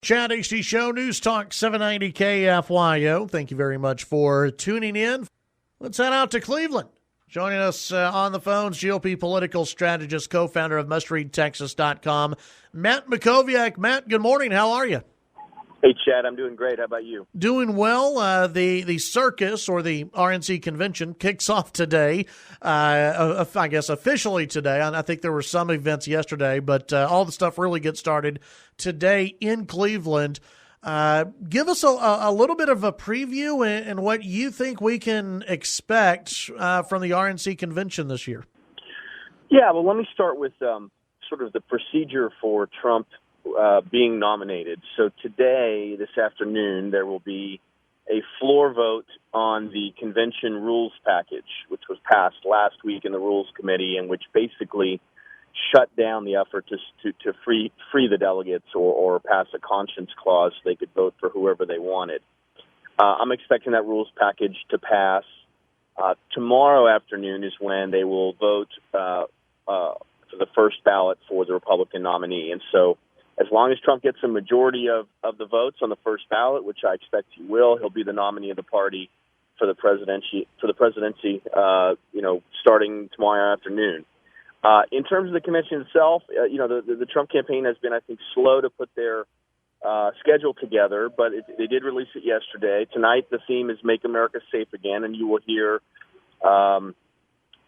Chad Hasty Show, News Talk 790 KFYO. Thank you very much for tuning in. Let's head out to Cleveland. Joining us on the phones, GOP political strategist, co-founder of MustReadTexas.com, Matt Mackowiak. Matt, good morning. How are you? Hey, Chad. I'm doing great. How about you? Doing well. The circus, or the RNC convention, kicks off today. I guess officially today. I think there were some events yesterday, but all the stuff really gets started today in Cleveland. Give us a little bit of a preview and what you think we can expect from the RNC convention this year. Yeah, well, let me start with sort of the procedure for Trump being nominated. So today, this afternoon, there will be a floor vote on the convention rules package, which was passed last week in the Rules Committee, and which basically shut down the effort to free the delegates or pass a conscience clause so they could vote for whoever they wanted. I'm expecting that rules package to pass. Tomorrow afternoon is when they will vote for the first ballot for the Republican nominee. And so as long as Trump gets a majority of the votes on the first ballot, which I expect he will, he'll be the nominee of the party for the presidency, starting tomorrow afternoon. In terms of the convention itself, the Trump campaign has been, I think, slow to put their schedule together, but they did release it yesterday. Tonight, the theme is Make America Safe Again, and you will hear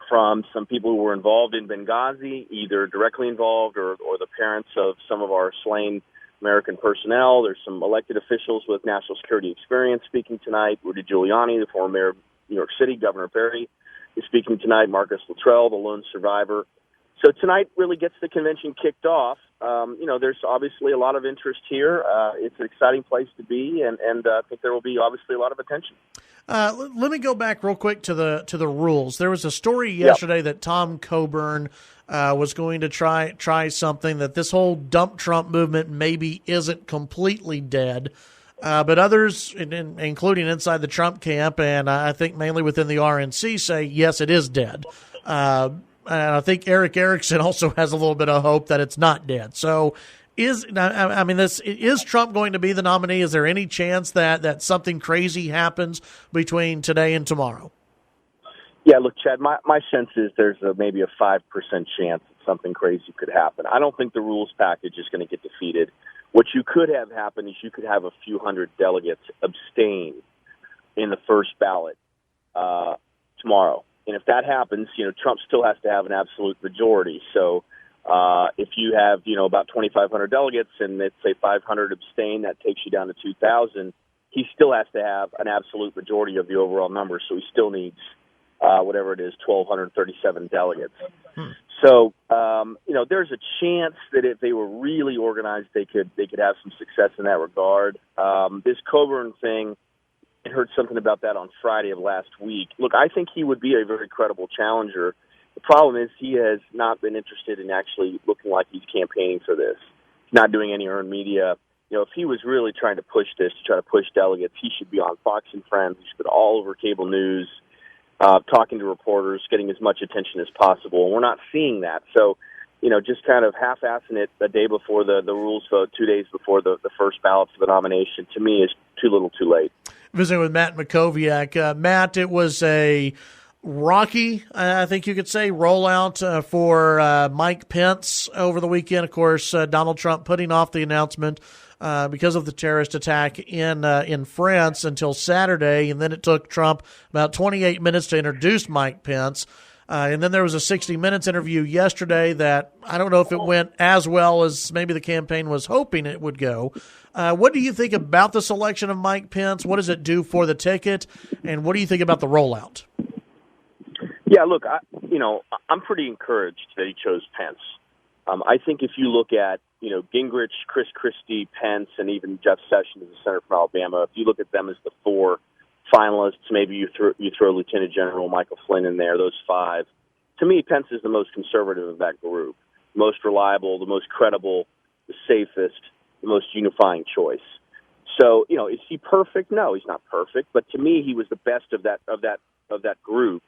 from some people who were involved in Benghazi, either directly involved or the parents of some of our slain American personnel. There's some elected officials with national security experience speaking tonight. Rudy Giuliani, the former mayor of New York City, Governor Perry, is speaking tonight. Marcus Luttrell, the lone survivor. So tonight really gets the convention kicked off. There's obviously a lot of interest here. It's an exciting place to be, and I think there will be obviously a lot of attention. Let me go back real quick to the rules. There was a story yesterday that Tom Coburn was going to try something, that this whole dump Trump movement maybe isn't completely dead. But others, including inside the Trump camp, and I think mainly within the RNC, say, yes, it is dead. And I think Eric Erickson also has a little bit of hope that it's not dead. So is Trump going to be the nominee? Is there any chance that something crazy happens between today and tomorrow? Yeah, look, Chad, my sense is there's maybe a 5% chance that something crazy could happen. I don't think the rules package is going to get defeated. What you could have happen is you could have a few hundred delegates abstain in the first ballot tomorrow. And if that happens, Trump still has to have an absolute majority. So if you have, about 2,500 delegates and let's say 500 abstain, that takes you down to 2,000. He still has to have an absolute majority of the overall number. So he still needs whatever it is, 1,237 delegates. So, there's a chance that if they were really organized, they could have some success in that regard. This Coburn thing, I heard something about that on Friday of last week. Look, I think he would be a very credible challenger. The problem is he has not been interested in actually looking like he's campaigning for this. He's not doing any earned media. If he was really trying to push this, to try to push delegates, he should be on Fox and Friends. He should be all over cable news, talking to reporters, getting as much attention as possible. And we're not seeing that. So, just kind of half-assing it a day before the rules vote, 2 days before the first ballot for the nomination, to me is too little too late. Visiting with Matt Mackowiak. Matt, it was a rocky, I think you could say, rollout for Mike Pence over the weekend. Of course, Donald Trump putting off the announcement because of the terrorist attack in France until Saturday, and then it took Trump about 28 minutes to introduce Mike Pence. And then there was a 60 Minutes interview yesterday that I don't know if it went as well as maybe the campaign was hoping it would go. What do you think about the selection of Mike Pence? What does it do for the ticket? And what do you think about the rollout? Yeah, look, I'm pretty encouraged that he chose Pence. I think if you look at, Gingrich, Chris Christie, Pence, and even Jeff Sessions, the senator from Alabama, if you look at them as the four finalists, maybe you throw Lieutenant General Michael Flynn in there, those five. To me, Pence is the most conservative of that group, most reliable, the most credible, the safest, the most unifying choice. So, is he perfect? No, he's not perfect. But to me, he was the best of that group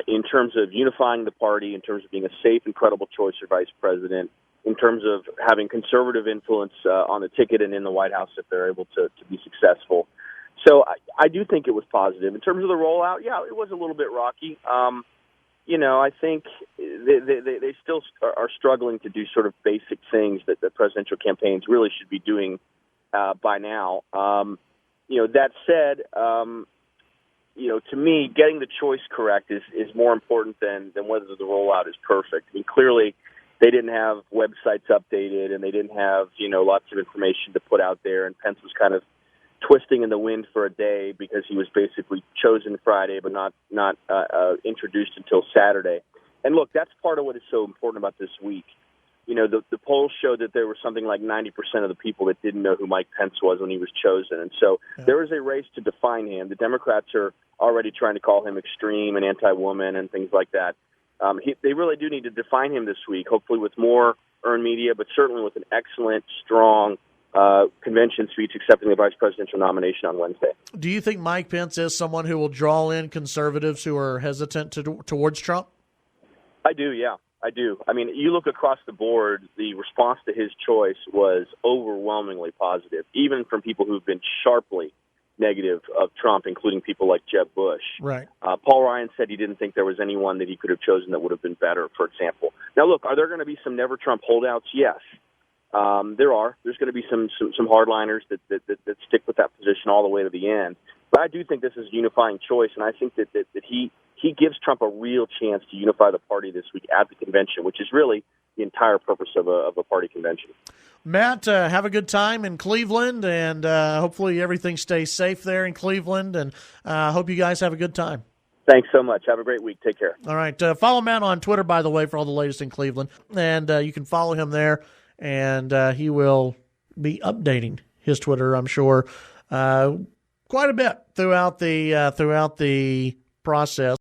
in terms of unifying the party, in terms of being a safe and credible choice for vice president, in terms of having conservative influence on the ticket and in the White House if they're able to be successful. So I do think it was positive. In terms of the rollout, yeah, it was a little bit rocky. I think they still are struggling to do sort of basic things that the presidential campaigns really should be doing by now. That said, to me, getting the choice correct is more important than whether the rollout is perfect. I mean, clearly they didn't have websites updated and they didn't have, lots of information to put out there. And Pence was kind of twisting in the wind for a day because he was basically chosen Friday but not introduced until Saturday. And look, that's part of what is so important about this week. The polls showed that there were something like 90% of the people that didn't know who Mike Pence was when he was chosen. And so there is a race to define him. The Democrats are already trying to call him extreme and anti-woman and things like that. They really do need to define him this week, hopefully with more earned media, but certainly with an excellent, strong convention speech accepting the vice presidential nomination on Wednesday. Do you think Mike Pence is someone who will draw in conservatives who are hesitant towards Trump? I do, yeah. I do. I mean, you look across the board, the response to his choice was overwhelmingly positive, even from people who've been sharply negative of Trump, including people like Jeb Bush. Right. Paul Ryan said he didn't think there was anyone that he could have chosen that would have been better, for example. Now, look, are there going to be some never Trump holdouts? Yes. There are. There's going to be some hardliners that stick with that position all the way to the end. But I do think this is a unifying choice, and I think that he gives Trump a real chance to unify the party this week at the convention, which is really the entire purpose of a party convention. Matt, have a good time in Cleveland, and hopefully everything stays safe there in Cleveland, and hope you guys have a good time. Thanks so much. Have a great week. Take care. All right. Follow Matt on Twitter, by the way, for all the latest in Cleveland, and you can follow him there, and he will be updating his Twitter, I'm sure, quite a bit throughout the process.